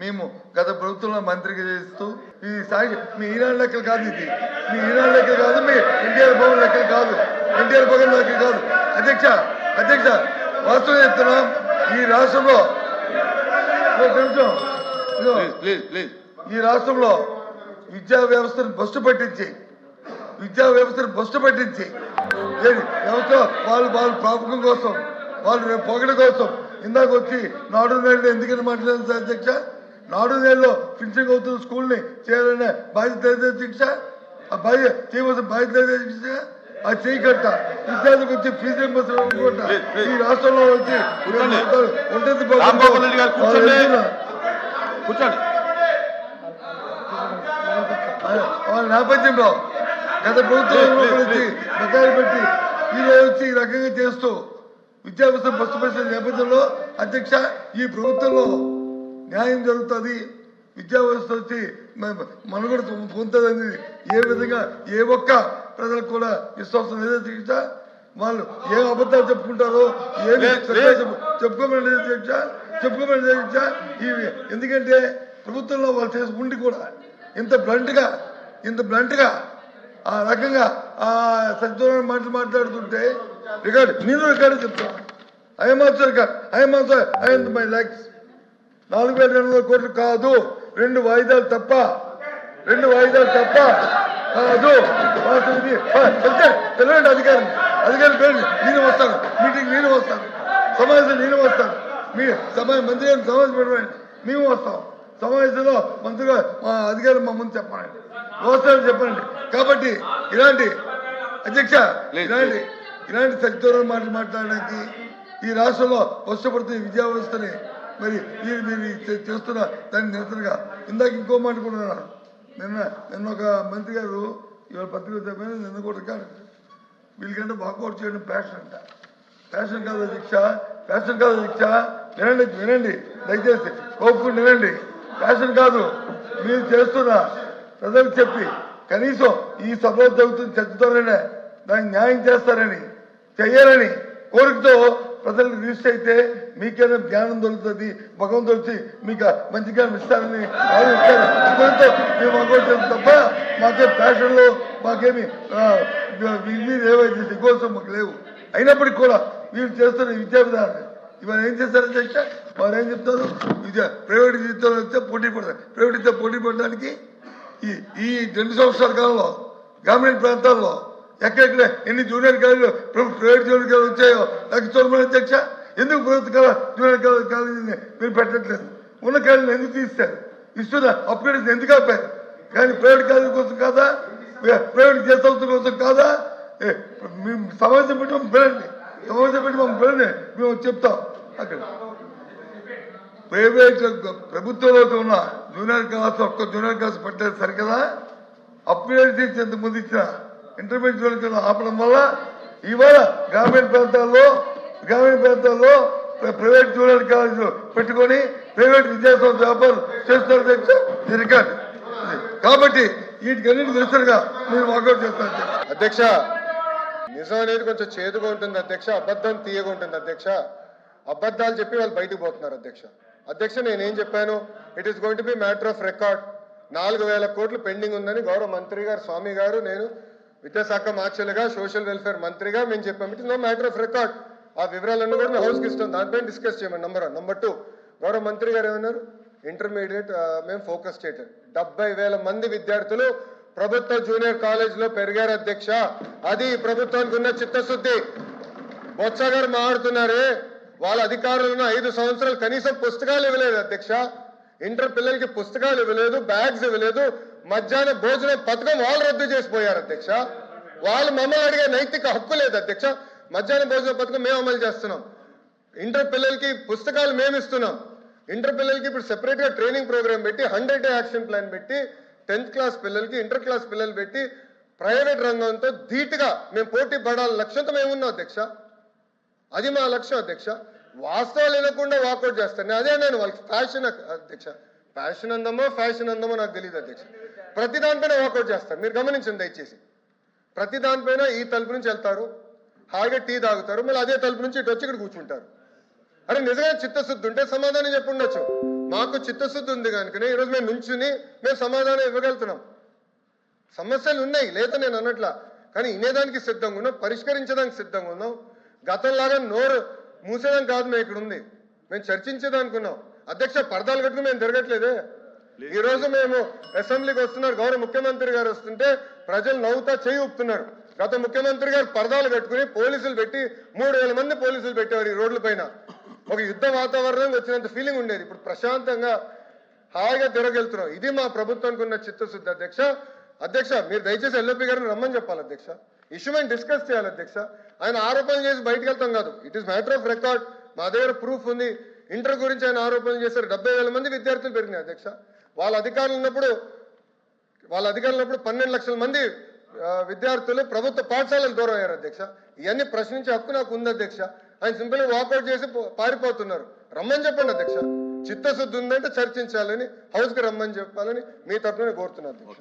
మేము గత ప్రభుత్వంలో మంత్రిగా చేస్తూ ఈ సాగి మీ ఈనాడు లెక్కలు కాదు, ఇది మీ ఈనాడు లెక్కలు కాదు, మీ ఎన్టీఆర్ భవన్ లెక్కలు కాదు, ఎన్టీఆర్ భవన్ లెక్కలు కాదు. అధ్యక్ష వాస్తవం చెప్తున్నాం. ఈ రాష్ట్రంలో విద్యా వ్యవస్థను బస్టు పట్టించి వ్యవస్థ వాళ్ళు ప్రాపకం కోసం, వాళ్ళు పొగడ కోసం ఇందాక వచ్చి నాడు నేళ్ళు ఎందుకని మాట్లాడారు అధ్యక్ష? నాడు నేలలో ఫినిషింగ్ అవుతున్న స్కూల్ని చేయాలనే బాధ్యత అధ్యక్ష. ఆ చేయవలసిన బాధ్యత అధ్యక్ష. అది చేయకట్ట విద్యార్థికి వచ్చి ఫీజు రింబర్స్మెంట్ ఈ రాష్ట్రంలో వచ్చి ఉంటుంది. వాళ్ళ నేపథ్యంలో గత ప్రభుత్వంలో వచ్చి బకాయిలు పెట్టి ఈరోజు వచ్చి ఈ రకంగా చేస్తూ విద్యా వ్యవస్థ బస్సు పరిస్థితి నేపథ్యంలో అధ్యక్ష ఈ ప్రభుత్వంలో న్యాయం జరుగుతుంది, విద్యా వ్యవస్థ వచ్చి మనుగడ పొందుతుందని ఏ విధంగా ఏ ఒక్క ప్రజలకు కూడా విశ్వాసం లేదో అధ్యక్ష. వాళ్ళు ఏ అబద్ధాలు చెప్పుకుంటారో ఏమి చెప్పుకోమని అధ్యక్ష. ఎందుకంటే ప్రభుత్వంలో వాళ్ళు చేసి ఉండి కూడా ఇంత బ్లంట్గా ఆ రకంగా ఆ సత్యనారాయణ మాటలు మాట్లాడుతుంటే రికార్డు చెప్తాను. మై ల్యాక్స్ 4,200 కోట్లు కాదు, 2 వాయిదాలు తప్ప కాదు. తెలియండి అధికారం పేరు నేను వస్తాను, మీటింగ్ నేను వస్తాను, సమావేశం నేను వస్తాను, మీ మంత్రి గారిని సమావేశం పెట్టండి, మేము వస్తాం. సమావేశంలో మంత్రిగా మా అధికారులు మా ముందు చెప్పండి, వస్తారని చెప్పండి. కాబట్టి ఇలాంటి అధ్యక్ష ఇలాంటి సత్యనారాయణ మాటలు మాట్లాడడానికి ఈ రాష్ట్రంలో కష్టపడుతున్న విద్యా వ్యవస్థని మరి మీరు చేస్తున్న దాన్ని నిరసనగా ఇందాక ఇంకో మాట కూడా ఉన్నారు. నిన్న ఒక మంత్రి గారు ఇవాళ పత్రిక చెప్పిన నిన్న కూడా కాదు, వీళ్ళకంటే వాకౌట్ చేయడం ప్యాషన్ కాదు అధ్యక్ష. వినండి దయచేసి కోపుకుని వినండి. ప్యాషన్ కాదు, మీరు చేస్తున్న ప్రజలకు చెప్పి కనీసం ఈ సభలో జరుగుతున్న చర్చతోనే దానికి న్యాయం చేయాలని కోరికతో ప్రజలకు రిజిస్టర్ అయితే మీకైనా జ్ఞానం దొరుకుతుంది, భగవంతుడు వచ్చి మీకు మంచి జ్ఞానం ఇస్తారని మేము అనుకుంటాం తప్ప మాకేం ప్యాషన్లో మాకేమి ఏవైతే దిగోసం మాకు లేవు. అయినప్పటికీ కూడా వీళ్ళు చేస్తున్న విద్యా విధానం ఇవాళ ఏం చేస్తారు అధ్యక్ష? వారు ఏం చెప్తారు? ప్రైవేట్ జీవితంలో వస్తే పోటీ పడతారు. ప్రైవేట్ ఇస్తే పోటీ పడడానికి ఈ 2 సంవత్సరాల కాలంలో గ్రామీణ ప్రాంతాల్లో ఎక్కడెక్కడ ఎన్ని జూనియర్ కాలేజీలు ప్రైవేట్ జూనియర్ కాలేజీలు వచ్చాయో నాకు చూడమని అధ్యక్ష. ఎందుకు ప్రభుత్వ జూనియర్ కాలేజీని మీరు పెట్టట్లేదు? ఉన్న కాలేజీని ఎందుకు తీస్తారు? ఇస్తున్న అప్గ్రేడేషన్ ఎందుకు ఆపారు? కానీ ప్రైవేట్ కాలేజీ కోసం కాదా, ప్రైవేట్ విద్యా సంస్థల కోసం కాదా? సమావేశం పెట్టి మమ్మల్ని పిలండి, మేము చెప్తాం. అక్కడ ప్రైవేట్ ప్రభుత్వంలో ఉన్న జూనియర్ క్లాస్ ఒక్క జూనియర్ క్లాస్ పెట్టలేదు సరికదా? అప్గ్రేడ్ చేసి ఎంత ముందు ఇచ్చిన ఇంటర్మీడియట్ జూనియర్ ఆపడం వల్ల ఇవాళ గ్రామీణ ప్రాంతాల్లో ప్రైవేట్ జూనియర్ కాలేజీలు పెట్టుకొని ప్రైవేట్ విద్యాసంస్థ వ్యాపారం చేస్తున్నారు రికార్డు. కాబట్టి వీటికన్నిటి దృష్టిగా మీరు వాకౌట్ చేస్తారు అధ్యక్ష. నిజం అనేది కొంచెం చేదుగా ఉంటుంది అధ్యక్ష, అబద్ధం తీయగా ఉంటుంది అధ్యక్ష. అబద్ధాలు చెప్పి వాళ్ళు బయటకు పోతున్నారు అధ్యక్ష. నేనేం చెప్పాను? It is going to be matter of record. 4,000 కోట్లు పెండింగ్ ఉందని గౌరవ మంత్రి గారు స్వామి గారు, నేను విద్యాశాఖ మార్చలుగా సోషల్ వెల్ఫేర్ మంత్రిగా మేము చెప్పాము. It is no matter of record. ఆ వివరాలన్నీ కూడా మేము హౌస్కి ఇస్తాం, దానిపైన డిస్కస్ చేయమని. నంబర్ 1. నంబర్ 2, గౌరవ మంత్రి గారు ఏమన్నారు? ఇంటర్మీడియట్ మేము ఫోకస్ చేయటం 70,000 మంది విద్యార్థులు ప్రభుత్వ జూనియర్ కాలేజీలో పెరిగారు అధ్యక్ష. అది ప్రభుత్వానికి ఉన్న చిత్తశుద్ధి. బొత్స గారు మాట్లాడుతున్నారే, వాళ్ళ అధికారులు ఉన్న 5 సంవత్సరాలు కనీసం పుస్తకాలు ఇవ్వలేదు అధ్యక్ష. ఇంటర్ పిల్లలకి పుస్తకాలు ఇవ్వలేదు, బ్యాగ్స్ ఇవ్వలేదు, మధ్యాహ్న భోజన పథకం వాళ్ళు రద్దు చేసిపోయారు అధ్యక్ష. వాళ్ళు మమ్మల్ని అడిగే నైతిక హక్కు లేదు అధ్యక్ష. మధ్యాహ్న భోజన పథకం మేము అమలు చేస్తున్నాం, ఇంటర్ పిల్లలకి పుస్తకాలు మేము ఇస్తున్నాం. ఇంటర్ పిల్లలకి ఇప్పుడు సెపరేట్ గా ట్రైనింగ్ ప్రోగ్రామ్ పెట్టి 100-day యాక్షన్ ప్లాన్ పెట్టి 10th క్లాస్ పిల్లలకి, ఇంటర్ క్లాస్ పిల్లలు పెట్టి ప్రైవేట్ రంగంతో ధీటుగా మేము పోటీ పడాలి లక్ష్యంతో మేము ఉన్నాం అధ్యక్ష. అది మా లక్ష్యం అధ్యక్ష. వాస్తవాలు వినకుండా వాకౌట్ చేస్తాను అదే నేను వాళ్ళకి ఫ్యాషన్ అధ్యక్ష. ఫ్యాషన్ అందమో ఫ్యాషన్ అందమో నాకు తెలియదు అధ్యక్ష. ప్రతి దానిపైన వాకౌట్ చేస్తారు. మీరు గమనించండి దయచేసి. ప్రతి దానిపైన ఈ తలుపు నుంచి వెళ్తారు, హాయిగా టీ తాగుతారు, మళ్ళీ అదే తలుపు నుంచి ఇటు వచ్చి ఇక్కడ కూర్చుంటారు. అరే నిజంగా చిత్తశుద్ధి ఉంటే సమాధానం చెప్పుండొచ్చు. మాకు చిత్తశుద్ధి ఉంది కనుకనే ఈరోజు మేము నుంచుని మేము సమాధానం ఇవ్వగలుగుతున్నాం. సమస్యలు ఉన్నాయి లేదా నేను అన్నట్లా, కానీ వినేదానికి సిద్ధంగా ఉన్నాం, పరిష్కరించడానికి సిద్ధంగా ఉన్నాం. గతంలాగా నోరు మూసేదానికి కాదు మేము ఇక్కడ ఉంది, మేము చర్చించేదానికి ఉన్నాం. అధ్యక్ష, పరదాలు కట్టుకుని మేము తిరగట్లేదే. ఈ రోజు మేము అసెంబ్లీకి వస్తున్నారు, గౌరవ ముఖ్యమంత్రి గారు వస్తుంటే ప్రజలు నవ్వుతా చేయి ఊపుతున్నారు. గత ముఖ్యమంత్రి గారు పరదాలు కట్టుకుని పోలీసులు పెట్టి 3000 మంది పోలీసులు పెట్టేవారు ఈ రోడ్ల పైన. ఒక యుద్ధ వాతావరణం వచ్చినంత ఫీలింగ్ ఉండేది. ఇప్పుడు ప్రశాంతంగా హాయిగా తిరగలుగుతున్నాం. ఇది మా ప్రభుత్వానికి ఉన్న చిత్తశుద్ధి. అధ్యక్ష మీరు దయచేసి ఎల్ఓపి గారిని రమ్మని చెప్పాలి అధ్యక్ష. ఇష్యూ మేము డిస్కస్ చేయాలి అధ్యక్ష. ఆయన ఆరోపణలు చేసి బయటకు వెళ్తాం కాదు. It is matter of record. మా దగ్గర ప్రూఫ్ ఉంది. ఇంటర్ గురించి ఆయన ఆరోపణలు చేశారు. 70,000 మంది విద్యార్థులు పెరిగినాయి అధ్యక్ష. వాళ్ళ అధికారులు ఉన్నప్పుడు 12 లక్షల మంది విద్యార్థులు ప్రభుత్వ పాఠశాలలు దూరం అయ్యారు అధ్యక్ష. ఇవన్నీ ప్రశ్నించే హక్కు నాకు ఉంది అధ్యక్ష. ఆయన సింపుల్గా వాకౌట్ చేసి పారిపోతున్నారు. రమ్మని చెప్పండి అధ్యక్ష. చిత్తశుద్ధి ఉందంటే చర్చించాలని, హౌస్కి రమ్మని చెప్పాలని మీ తరఫున కోరుతున్నాను అధ్యక్ష.